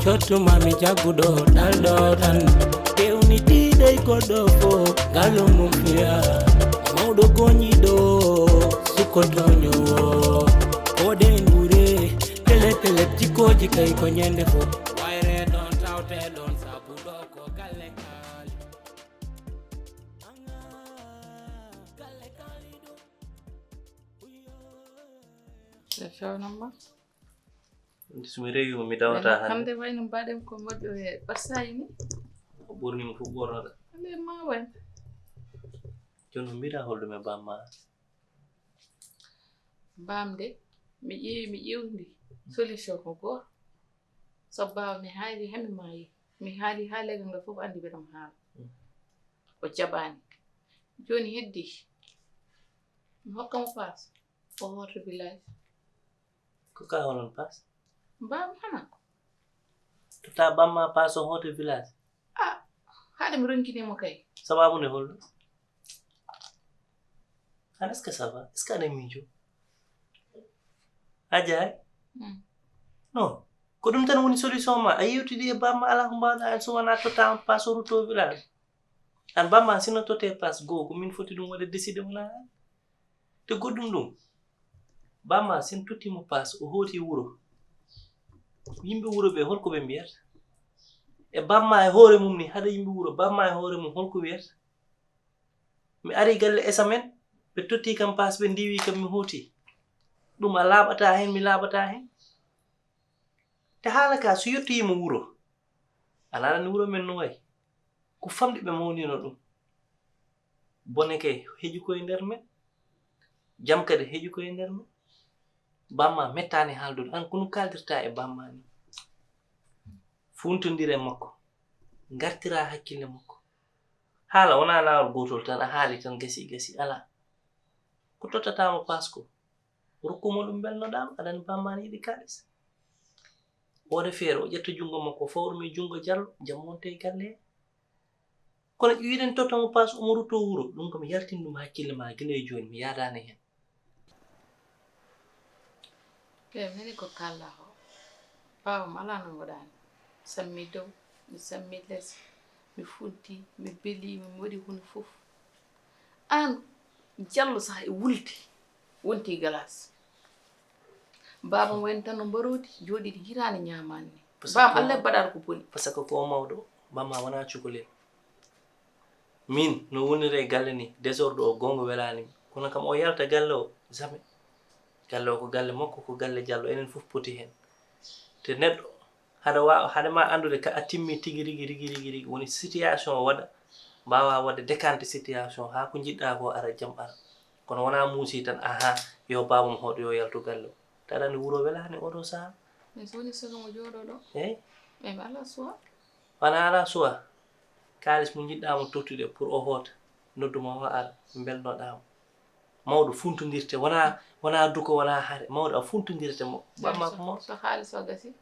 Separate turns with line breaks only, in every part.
chotu mami jagudo daldo dan teuniti dai kodo fo galo mufia maudo gonyido sukotonyo ode ngure pele jikoji kai ko nyende fo waire don tawte don sabudo ko kale kali kale kali do
show number
sumi rewi mi dawata
hande wayno mbaɗen ko moƴƴo e ɓarsayini
ɓurni mo fof ɓornoɗa
ale ma way
jono mbira holɗume bamma
bamde mi ƴewdi solution ko goto so bawa mi haali hami maayi mi haali ha legal ngal fof andi mbiɗam haala o jaɓani joni heddi mi hokkamo paas o horto village
ko ka honon paas
mbam hana
tota bamma paas o hoto village
haade mi ronkinimo kay
sababu nde holɗo an est ce que ça va est ce que aɗa miijo a jaay non ko ɗum tan woni solution ma a yewtidi e bamma ala ko mbawɗa en so wona tottama paas o rutto village an bamma sino totte paas goo ko min foti ɗum waɗa décidé wona an te goɗɗum ɗum bamma sin tottimo paas o hooti wuro yimɓe wuro ɓe holko ɓe mbiyata e bamma e hoore mum ni haɗa yimɓe wuro bamma e hoore mum holko wiyata mi ari galle esa men ɓe totti kam paas ɓe ndiwi kam mi hooti ɗum a laaɓata hen mi laaɓata hen te haala ka so yettoyima wuro ana arani wuro men no wayi ko famɗi ɓe mawnino ɗum bone kay heeƴi koye nder men jam kadi heeƴi koye nder men bamma mettani haaldude an kono kaldirta e bamma ni funtodire makko gartira hakkille makko haala wona laawol gotol tan a haali tan gasi ala ko tottatama paas ko rokkumo ɗum belnoɗama aɗani bamma ni yiɗi kalis wode feere o ƴetta junngo makko fawɗum e junngo jallo jam wonte e galle kono ƴiwiɗen tottamo paas omo rutto wuro ɗum kam yaltin ɗum hakkille ma gila e joni mi yaadani hen
mini ko kalla o bawam ala no waɗani sammi dow mi sammi less mi funti mi beeli mi waɗi hunde fof an jallo sah e wulti wonti galas babam wayno tan no mbarodi jooɗiɗi hirani ñamani ni bam allah baɗata ko boni
par ce que ko mawɗo bamma wona cukalel min no wonire galle ni désordre o gonga welanimi kono kam o yalta galle o jamais galle o ko galle makko ko galle jallo enen fof poti hen te neɗɗo haɗa ma andude ka a timmi tigi rigui woni situation o waɗa mbawa wadde décante situation ha ko jiɗɗa ko ara jaam ara kono wona muusi tan aha yo babam hoɗo yo yaltu galle o taɗani wuro welani oɗo saaha
mais so woni sogomo jooɗo ɗo
eyyi
mi ala suwa
wona ala suwa kalis mo jiɗɗamo tottude pour o hoota nodduma o ara belnoɗamo mawɗo funtodirte wona duko wona haare mawɗo a funtodirte mo bamma ko mawɗo
so haalis o gasi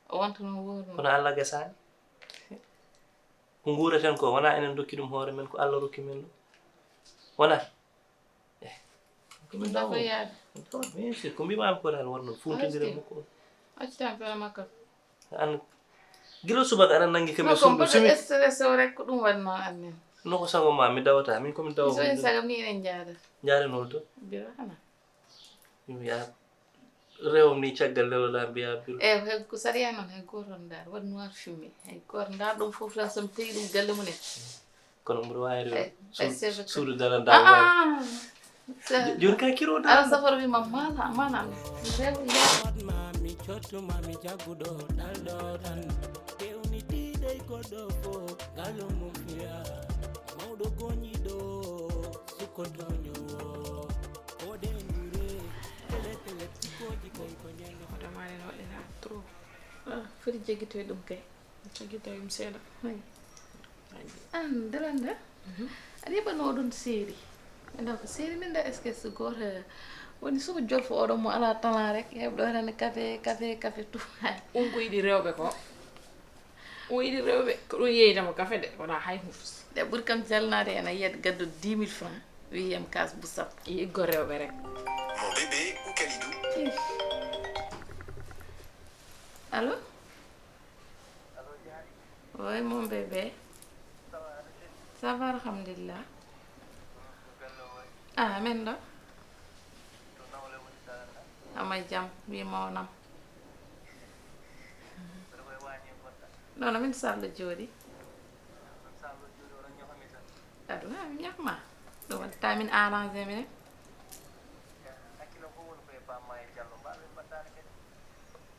o wonta no worno
kono Allah gasani ko nguuraten ko wona enen dokki ɗum hoore men ko Allah rokki men ɗum wona
ɗum ɗo ko yaade
bien sûr ko mbimami ko tan wonno funtodire makko
accitami feere makka
an gila subaka aɗa nangi kam e
ko
suudu sumi
stress o rek ko ɗum waɗno annen
no ko sago ma mi dawata min komi dawa
so en sagam ni enen jaada
jaarenol to
biro hana
ya rewom ni caggal lewla mbiya biro
hay ko sariya noon hay goto ndar waɗi noir fumé hay goto ndar ɗum fof tan somi tawi ɗum galle mumen
kono mbiɗa wawi rew suudu dala
ah
dawa joni ka kiro da
ala safara wi mam mana rew ya
mami chotu mami jagudo daldo dan teuniti dai kodo fo galo mufia maudo gonyido sukotonyo ode ngure pele jikoji kai ko nyende
hoto mani no waɗira trop foti jeggitoy ɗum kay jeggitoy ɗum seeɗa an dalanda aɗa yiɓano ɗum séri donc séri min da est ce que so goto woni suko jolfo oɗon mo ala talent rek heɓɗo tan café tout
on ko yiɗi rewɓe ko o yiɗi rewɓe ko ɗum yeyitamo café de wona hay hufs
ɗe ɓuuri kam jalnade ena yiyat gaddo 10 000 francs wiyam kas bu sappo
yiggo rewɓe rek
Mon bébé ou Kalidou?
allo Oui, mon bébé. Ça va, alhamdulillah. Ah, men do. Amay jam, wi mawnam. Non, min salla jooɗi. Aduna mi ñakma. Ɗum waɗta min arrangé minen.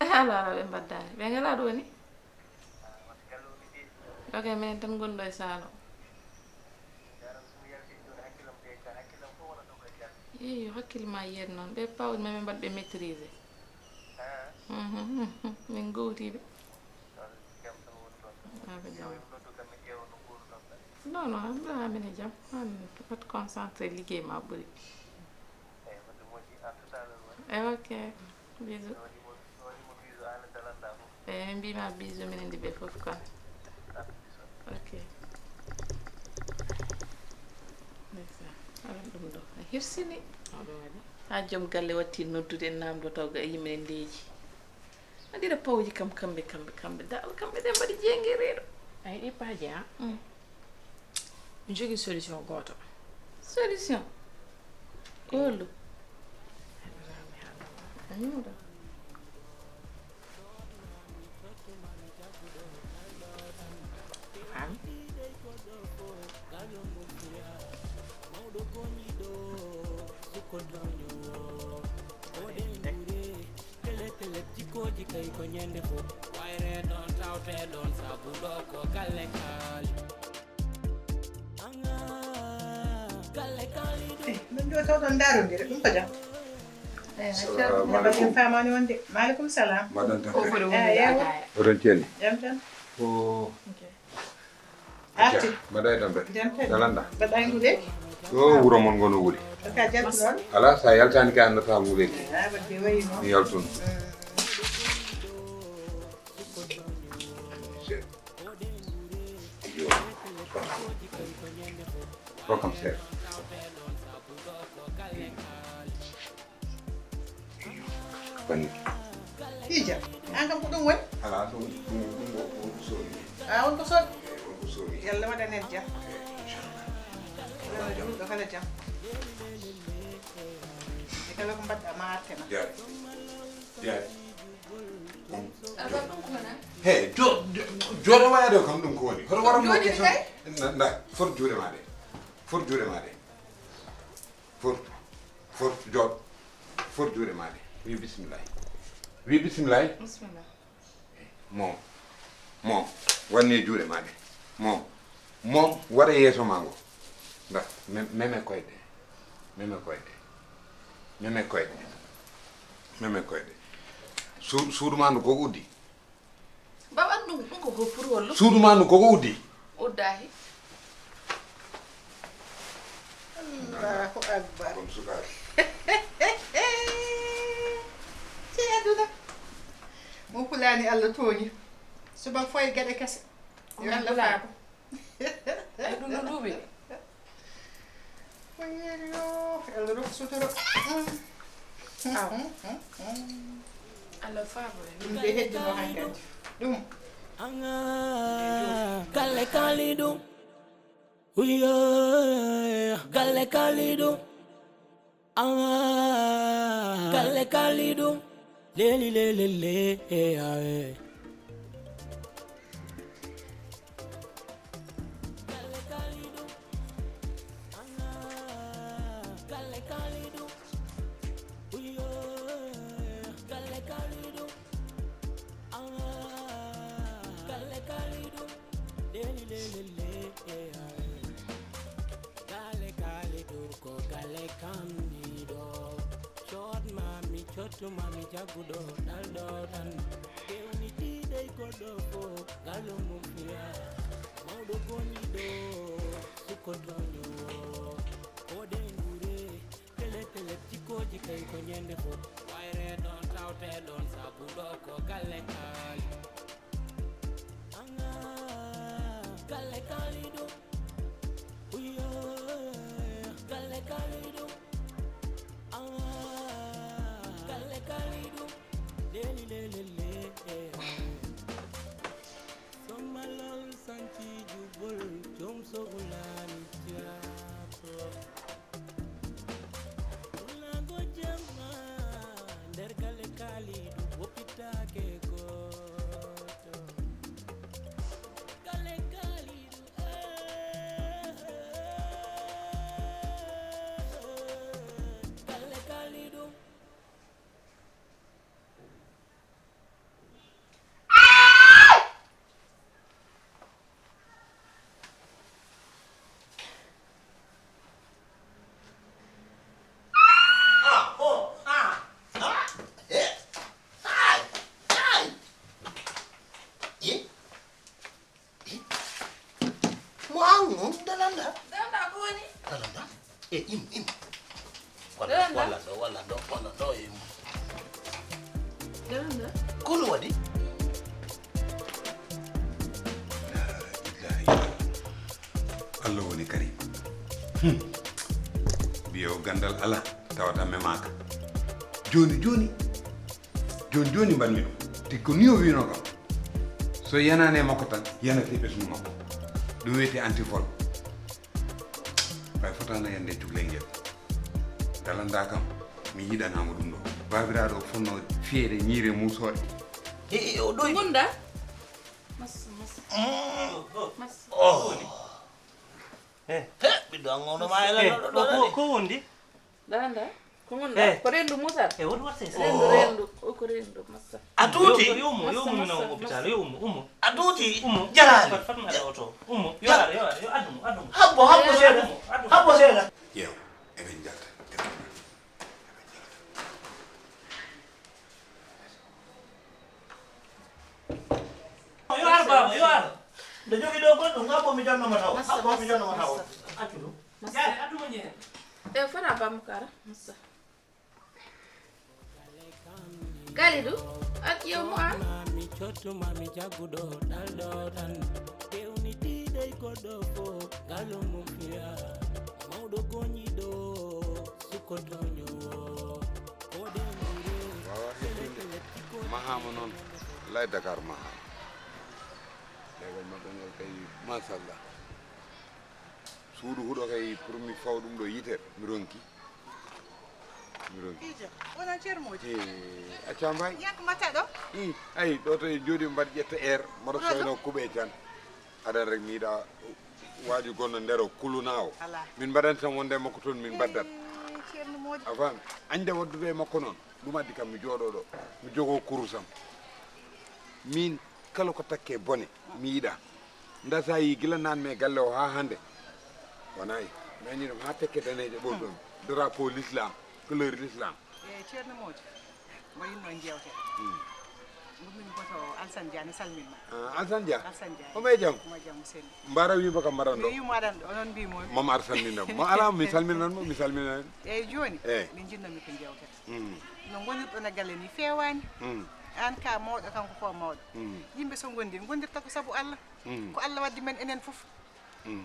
Ala ɓe mbaddani. Ɓe ngala ɗo ni. Ok, minen tan gonɗo e salon. Yeeyo hakkille ma yiyat noon ɓe pawɗi ma ɓe mbaɗ ɓe maîtrisé min gowtiɓe aɓe jam non non hamɗa mine jaam an wat concentré liggéey ma ɓuuri ok bisou min mbima bisou minen ndi ɓe foof kon ok aɗa ɗum ɗo a hirsini ha joom galle watti noddude en namdo taw ga yimɓe ndeeji aɗiɗa pawji kam kamɓe dal kamɓe ɗe mbaɗi jenguereɗo
a yiɗi paaji ha mi jogui solution goto
solution hollu añuɗo
jikkoji kay ko ñande fo wayre ɗon tawte ɗon sabu ɗo ko galle kaali anga galle kaali
min ɗo tawɗon darodire ɗum ko jam baɗen famani wonde maaleykum salam
mbaɗon tan
yewo
oɗon celli
jam tan
o
arti
mbaɗa tan ɓe
jam tan
dalanda
mbaɗa ngude
o wuuro mon ngono wuuri
ka jaltu noon
ala sa yaltani ka annata wuureki
wadde wayi noon
mi yaltun Welcome, sir. Bani.
hija an kam ko ɗum woni
Ala ɗum sori.
wonko soɗ
Wonko sori.
yalla waɗanen jam ɗo kala jam e kala ko mbaɗɗa ma artema
Jaari. Jaari.
aba ɗum kona
Hey, jooɗo wayade kam ɗum ko woni. Hoto waram
Jooɗi
question. Nda, for juuɗe ma ɗe. For juuɗe ma ɗe. For jooɗ. For juuɗe ma ɗe. Wi bismillah. Wi bismillah.
bismillah
Moom wanne juuɗe ma ɗe. Moom waɗa yeeso ma ngo. Nda, meme koyɗe. Meme koyɗe. Suudu ma ndu koko uddi.
baɓan ɗum ko pour hollu
Suudu ma ndu koko uddi.
uddahi
allahu akbar
Kon sukaɓe.
ci aduna mo pulani allah tooñi suban foye gueɗe kese yo allah faabo
ay ɗum no duuɓi
foyeeri yo allah rokku sutoro
allah faabore
ɗum de heddino hankkadi ɗum
anga galle kaali ɗum uyo galle kaali ɗum anga galle kaali ɗum leli lelele ae Chottu mami jagudo daldo tan dewni tidai godo fo galo mumia mawdo goni do sukodonyo ode ngure tele tikoji kay ko nyende fo wayre don tawte don sabu do ko galle kali anga galle kali do uyo galle kali do leli lelele sommalol
im
Daranda.
walla ɗo im
Daranda.
kono waɗi
Allah woni kari biyo gandal ala tawata memaka joni mbanmi ɗum tikko ni o wino kam so yanane makko tan yanate ɓesnu makko ɗum wiyete antivol way fotano yande cuklel ngel dalanda kam mi yiɗanamo ɗum ɗo babiraɗo fonno fiyede ñiire musoɗe
o ɗo
Gunda. Mas.
ɓiɗɗo an ono ma elano ko wondi
Daranda. Gunda. Ko rendu musar.
woni watte
Rendu. Ko rendu massa.
a duuti
yomo mina hôpital yomo
a duuti
umo
jarani
fatma ala oto umo yo adum
habbo seeɗa
yew eɓen jalta
yo ar baba yo ar nde jogi ɗo goɗɗo ngabbo mi jannoma taw habbo mi jannoma taw accu ɗum yaade adduma ñeen
Fana bamukara massa. Kalidou. Ak yow mo an.
mami cottuma mi jagguɗo ɗalɗo tan fewnitiɗey goɗɗo fo ngalo mum fiya mawɗo goñiɗo sukkotoñowo
mahama noon lay Dakar mahama legol maɓɓe ngol kay machallah suudu huɗo kay pour mi faw ɗum ɗo yitere mi ronki
Ijo, wona cermoji.
acca mbay
Yak mata ɗo?
ayi ɗo to jooɗi mbaɗi ƴetta air mbaɗa soyno kuɓe tan aɗan rek mi yiɗa waji gonno nder o kuluna o
Ala.
min mbaɗan tan wonde makko toon min baddat
Cerno moji.
a faami añde waddude e makko noon ɗum addi kam mi jooɗo ɗo mi jogo kurusam min kala ko takke bone mi yiɗa nda sa yi gila nanmi e galle o ha hande wonayi mi añi ɗum ha tekke daneje ɓolɗon drapeau l'islam couleur l'islam
Cerno moji. Mo yinno jewte. Ɗum goto Alsan Diane salminma.
Alsan Dia
Alsan Diane.
omo e jaam
Mo jam sen.
mbara wima kam mbaɗan
Mi
ɗo
yimo aɗan ɗo onon mbimo.
mama ar salminam mo ala mi salminanmo mi salminan
Eyyi joni
Eh.
min jinnomi ko jewtete. No gonirɗon e galle ni fewani. An ka mawɗo kanko ko mawɗo. Yimɓe so gondirta ko saabu Allah. Ko Allah waddi men enen fof.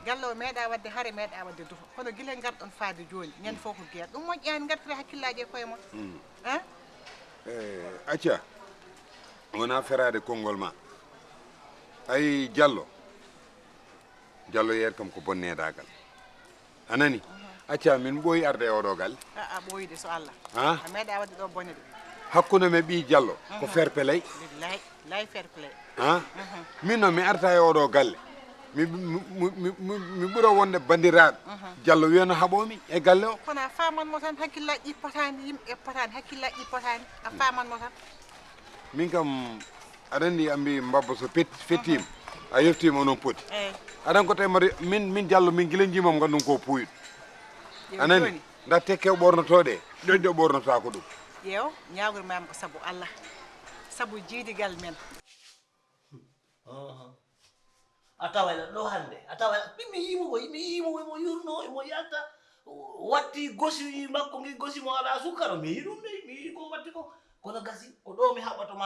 Galle o meeɗa wadde hare meeɗa wadde duho kono guila garɗon faade joni ñande fof ko gueer ɗum moƴƴani gartire hakkillaji e koye mon han
acca wona ferade konngol ma ayi Diallo yeer kam ko bonnedagal anani acca min ɓooyi arde e oɗo galle
a ɓooyide so Allah
ha
a meeɗa wadde ɗo bone de
hakkude me ɓi Diallo ko fair play
billahi lay fair play
ha min noon mi arta e oɗo galle mi ɓuura wonde bandiraɓe Diallo wiyano haɓomi e galle o
kono a famanmo tan hakkillaji ɗi potani yimɓe potani hakkillaji ɗi potani a famanmo tan
min kam aɗa andi ambi mbabba so fettima a yeftima onon poti
eyyi
aɗan ko temade min Diallo min guila jimam gandum ko puyɗo anani nda tekke ɓornotoɗe ƴoƴƴo ɓornotako ɗum
ƴeew ñawgurmama ko saabu Allah saabu jiidigal men
a tawayla ɗo hannde a tawayla mi yimo mo yurno emo yalta watti gosi makko ngi gosi mo ala sukaro mi yi ɗum de mi yi ko watti ko kono gasi ko ɗo mi haɓatoma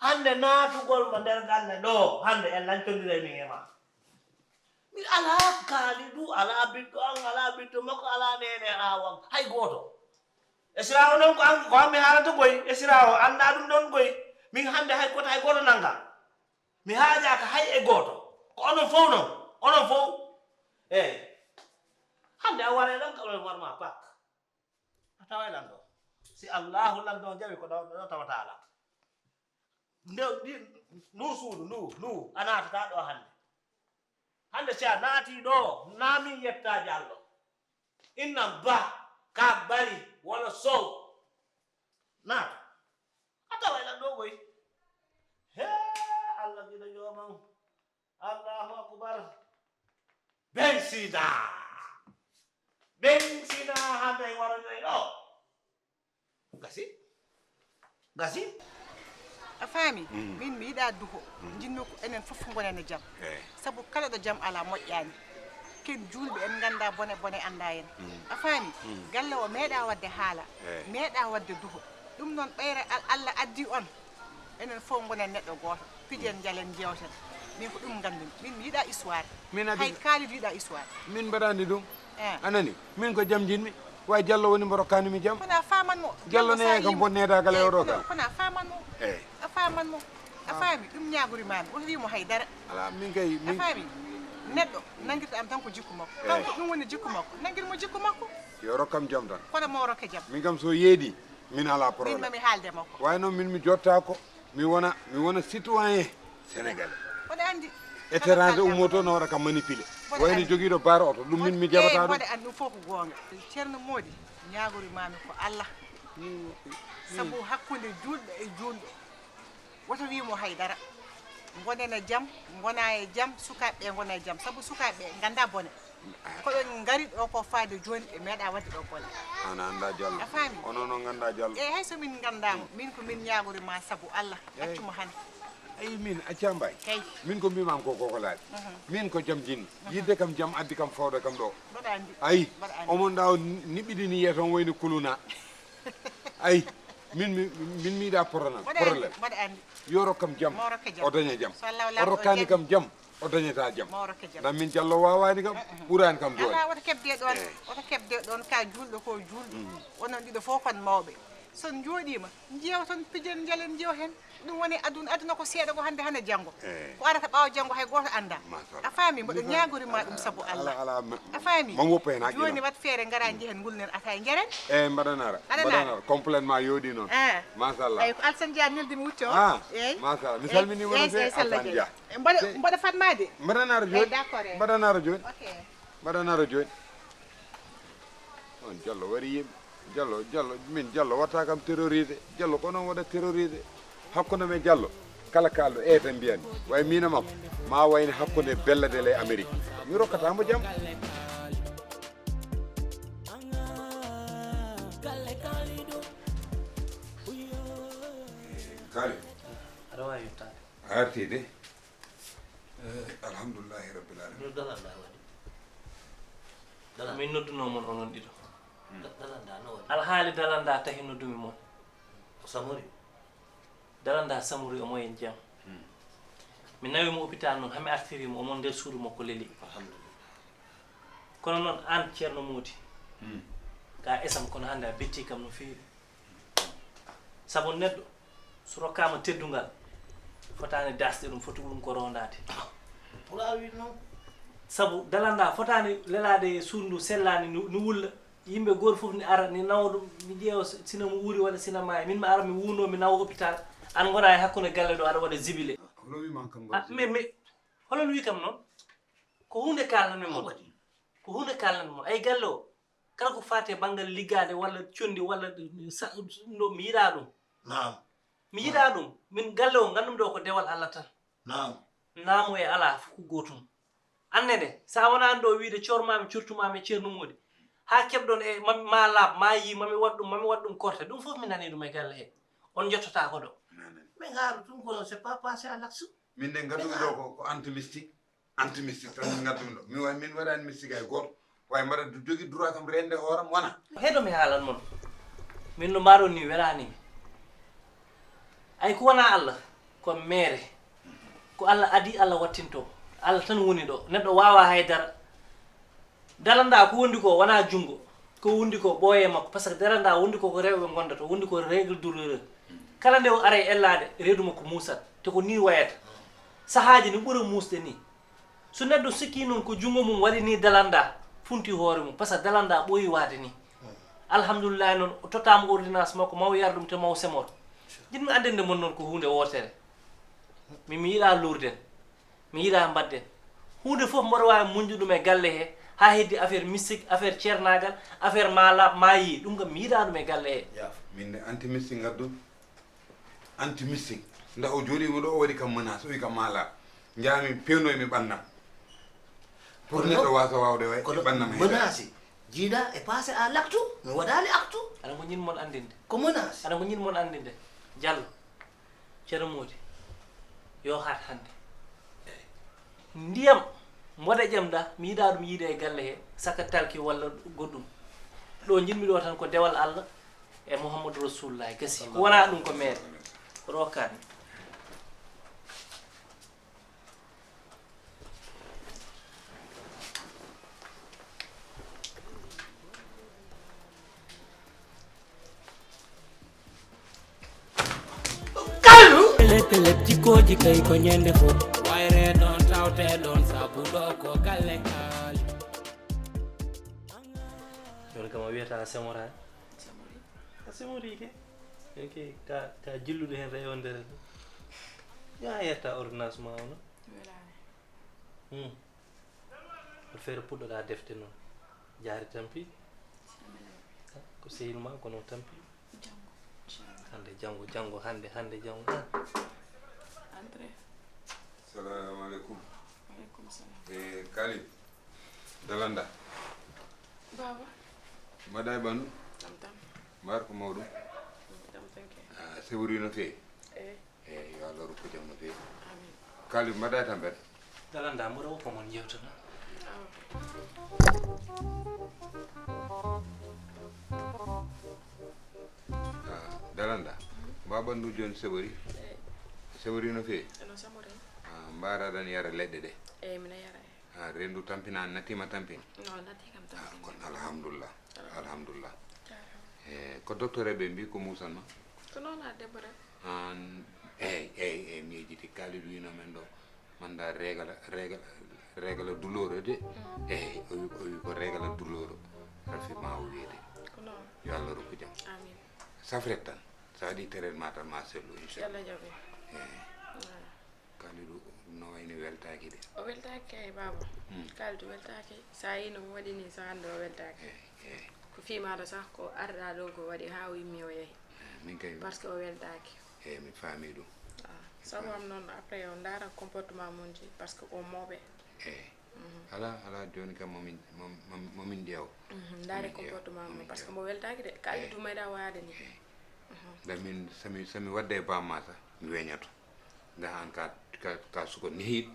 hannde naatugol mo nder galle ɗo hannde en lancodire min e ma mi ala kaalidu ala biɗɗo an ala biɗɗo makko ala nene ala wam hay gooto e sirawo noon ko hammi haalata goy e sirawo annda ɗum ɗon goy min hannde hay gooto nanga mi haajaka hay e gooto ko onon fof eyi hannde a waɗa ɗon kaɓe warma pak a tawa lan ɗo si allahu lan ɗon jawi ko ɗo tawata ala ndu suudu ndu a naatata ɗo hannde si a naati ɗo namin yetta Diallo innan ba ka bari walla sow naata a tawa lan ɗo boy Allah gida joman Allahu akbar ben sida hande waro joy ɗo gasi
a faami min mi yiɗa duho jinno ko enen fof gonen e jaam sabu kala ɗo jaam ala moƴƴani ken julɓe en ganda bone bone anda en a faami galle o meeɗa wadde haala meeɗa wadde duho ɗum noon ɓeyre Allah addi on enen fof gonen neɗɗo goto pijen jalen jewten min ko ɗum gandumi min mi yiɗa histoire hay kaalid yiɗa histoire
min mbaɗani ɗum anani min ko jam jinmi way Diallo woni mbo rokkanimi jam
kono a famanmo
Diallo ne kam bonnedagal e oɗo kam
kono a famanmo a famanmo a faami ɗum ñagorimami oto wimo haydara
ala min kay
a faami neɗɗo nanguirta am tan ko jikku makko kanko ɗum woni jikku makko nanguirmo jikku makko
yo rokkam jam tan
kono mo rokke jam
min kam so yeedi min ala
min
probléme
mami haalde makko
way noon min mi jotta ko mi wona citoyen sénégalais
oɗa andi
étranger ummoto no waɗa kam manipulé wayno joguiɗo bar oto ɗum min mi jaɓata ɗum
mboɗe andi ɗum fof ko gonga ceerno Mody ñagorimami ko Allah saabu hakkude julɗo e julɗo woto wimo haydara gonen e jaam gona e jaam sukaɓeɓe gona e jaam saabu sukaɓeɓe ganda bone koɓe gari ɗo ko faade joni ɓe meeɗa wadde ɗo golle
ana anda Diallo
a faami
ono noon ganda Diallo
hay so min gandama min ko min ñagorima saabu Allah accuma han
ayi min acca mbay
kay
min ko mbimam ko koko laaɗi min ko jam jinmi yidde kam jam addi kam fawde kam ɗo
mboɗa andi
ayi omon ɗa niɓɓiɗini yiya toon wayno kuluna ayi min mi yiɗa probléme
mboɗa andi
yo rokkam jam
mo rokke jam
o daña jam
so Allah
o rokkani kam jam o dañata jam
mo rokke jam
dan min Diallo wawani kam ɓurani kam joni
ala woto kebde ɗon ka julɗo ko julɗo onon ɗiɗo fof kon mawɓe son jooɗima jewton pijen jalen jew hen ɗum woni aduna ko seeɗa ko hande janggo ko arata ɓawa janggo hay goto anda a faami mboɗo ñagorima ɗum saabu Allah a faami
mam woppa hen haqqil
joni wat feere gara jehen gulnen ata e jeren
mbaɗanara complètement yooɗi noon machallah
eyi ko Alassane Dia neldimi wucco
eyyi machallah mi salminima no fewi Alassane Dia
mboɗo fatmade
mbaɗanaro joni
d'accord
mbaɗanaro joni
ok
mbaɗanaro joni on Diallo wari yimɓe Diallo watta kam terrorisé Diallo ko noon waɗa terrorisé hakkude men Diallo kala kalɗo tan mbiyani way mina makko ma wayne hakkude belladel e Amérique mi rokkatamo jam kali
aɗa wawi yettade
a artide alhamdoulillahi rabbil alamin
no dalanda waɗi min noddunomon onon ɗiɗo dalanda no waɗi alhaali dalanda tahi noddumi moon samori dalanda samori omo en jaam mi nawimo hôpital noon hami artirimo omon nder suudu makko leeli alhamdulillah kono noon an ceerno Mody ka esam kono hande a betti kam no feewi sabu neɗɗo so rokkama teddungal fotani dasde ɗum foti ɗum ko rondade pour a wi noon sabu dalanda fotani lelade suudu ndu sellani ni wulla yimɓe goto foof ni ara ni nawa ɗum mi ƴeewa sina mo wuuri walla sina maayi min mi ara mi wuuno mi nawa hôpital an gona e hakkude galle ɗo aɗa waɗa jibile mais holon wi kam noon ko hunde kalnanmi mon ko hunde kalnanmi mon ay galle o kala ko fati e banggal liggade walla condi walla ɗo mi yiɗa ɗum mi yiɗa ɗum min galle o gandum ɗo ko dewal Allah tan naamu e ala fof ko gotum annede sa wona an ɗo wiide cormami curtumami ceerno Mody ha keɓɗon e ma laab ma yi mami waɗ ɗum korte ɗum fof mi nani ɗum e galle he on jottota ko ɗo mais haaru ɗum kono c'est pas passé à l'action
min de gaddumi ɗo ko anti-mystique tan min gaddumi ɗo min waɗani mystique hay goto way mbaɗa jogui droit kam rende hooram wona
heeɗo mi haalan moon min no mbaɗon ni welanimi ay ko wona Allah ko mere ko Allah adi Allah wattinto Allah tan woni ɗo neɗɗo wawa haydara dalanda ko wondi ko wona jungo ko wondi ko ɓooye makko par ce que dalanda wondi ko rewɓe gondata wondi ko règle douloureux kala nde o ara e ellade reedu makko muusat te ko ni wayata sahaji ni ɓuura muusde ni so neɗɗo sikki noon ko jungo mum waɗi ni dalanda funti hoore mum par ce que dalanda ɓooyi waade ni alhamdoulillahi noon o tottama ordonnance makko maw yar ɗum te maw semor jinmi andinde mon noon ko hunde wotere mi yiɗa lourden mi yiɗa mbadden hunde fof mboɗo wawi muñde ɗum e galle he ha heddi affaire mystique affaire ceernagal affaire malab ma yi ɗum kam mi yiɗa ɗum e galle he
min de anti mystique gaddum anti mystique nda o jooɗima ɗo o waɗi kam menace o wi kam malab jami pewnoymi ɓannam pour neɗɗo wasa wawde way ɓannam
menace jiiɗa e passé à l'acte mi waɗali acte
aɗa ko ñin mon andinde
ko menace
aɗa ko ñin mon andinde Diallo ceerno Mody yo haat hande ndiyam mboɗa ƴamda mi yiɗa ɗum yiide e galle he saka talki walla goɗɗum ɗo jinmi ɗo tan ko dewal Allah e Mouhamadou Rasulullah gasi ko wona ɗum ko mere rokkani
Pelep jikoji kay ko nyande fo wayre don tawte don sabu do ko galle kali
joni kam a wiyata semora a semori ke ok ka jillude hen rewondere ya yetta ordonnance ma ono o feere puɗɗoɗa defte noon jaari tampi ko sehil ma kono tampi hande jango hande jango
Andre.
Assalamu alaikum.
Alaikum salam.
Khalid. Dalanda.
Baba.
Maday banu.
Tam.
Marko Mawdu.
Tam tanke.
Seburi no fe. Yo Allah ruko jam no fe. Amin. Khalid maday tambet.
Dalanda mo raw ko mon jewtana.
Dalanda. Baba ndu jon seburi. Seburi no fe.
No samore.
Mbara dan yara ledde de.
Mina yara.
Rendu tampina natima tampin.
No nati kam tampin.
Kon alhamdulillah. Alhamdulillah. Ko docteur be mbi ko musanma.
Ko non a debore.
Mi jiti Khalid wino men do. Manda regala douleur de. O ko regala douleur. Rafi ma o wede.
Ko non.
Yo Allah rokku jam.
Amin.
Safretan. Sa di tere mata ma selu inshallah.
Yalla jabe.
Kalidu no wayni weltaaki de
o weltaaki baba Kalidu weltaaki sa yino waɗi ni so hande o weltaaki ko fiimaɗo sah ko arɗa ɗo ko waɗi ha wimmi o yeehi
min kay
par ce que o weltaaki
mi faami ɗum
sabu am noon après o ndaara comportement mum ji par ce que o mawɓe
ala joni kam momin ƴeew
ndaare comportement mum par ce que mo weltaaki de Kalidu mayɗa waade ni
da min sami wadde bamma sa mi weñato nda an ka suko nehit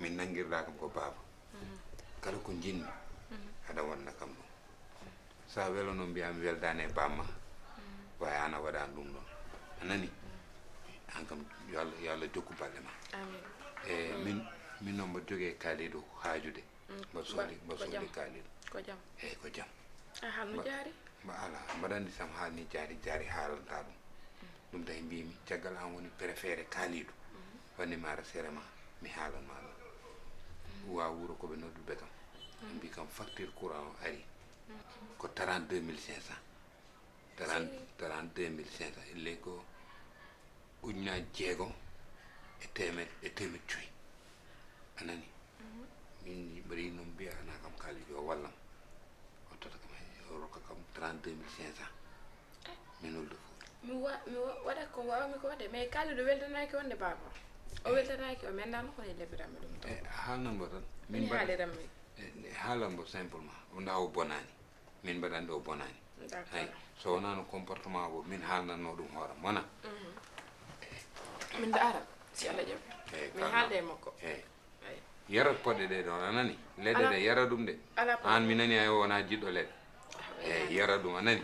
min nangirɗa kam ko baaba kala ko jinmi aɗa wonna kam ɗum sa welo noon mbiyami weldani e bamma way an a waɗani ɗum ɗon a nani an kam yo Allah jokku balle ma min noon mbo jogue Kalidu haajude mbo sohli Kalidu
ko jam
ko jam
hal no jaari
ala mbaɗandi sam haalni jaari haalanta ɗum tawi mbimi caggal an woni préféré Kalidu wanni mara sere ma mi haalanma ɗum wa wuuro koɓe nodduɓe kam mbi kam facture courant o ari ko 32500 32500 elle ko ujunnaji 6 e temed joyyi anani min mbaɗi noon mbiyana kam Kalidu o wallam o tota kam o rokka kam 32500 min olde
mi waɗa ko wawmi ko waɗde mais Kalidu weltanaki wonde baba o weltanaki o mendano kono lebbiranmi ɗum tan
haalnanmo tan
min haaliranmi
haalanmo simplement nda o bonani min mbaɗandi o bonani ay so wonano comportement o min haalnanno ɗum hooram wona
min daara si Allah jaɓi min haalde e makko
yarat poɗɗe ɗe ɗon a nani leɗɗe ɗe yara ɗum de an mi nani ay wona jiɗɗo leɗɗe yara ɗum a nani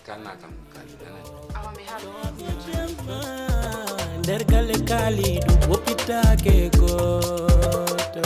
kalna kam Kalidu a nani
awa mi haalo
nder galle Kalidu woppitake goto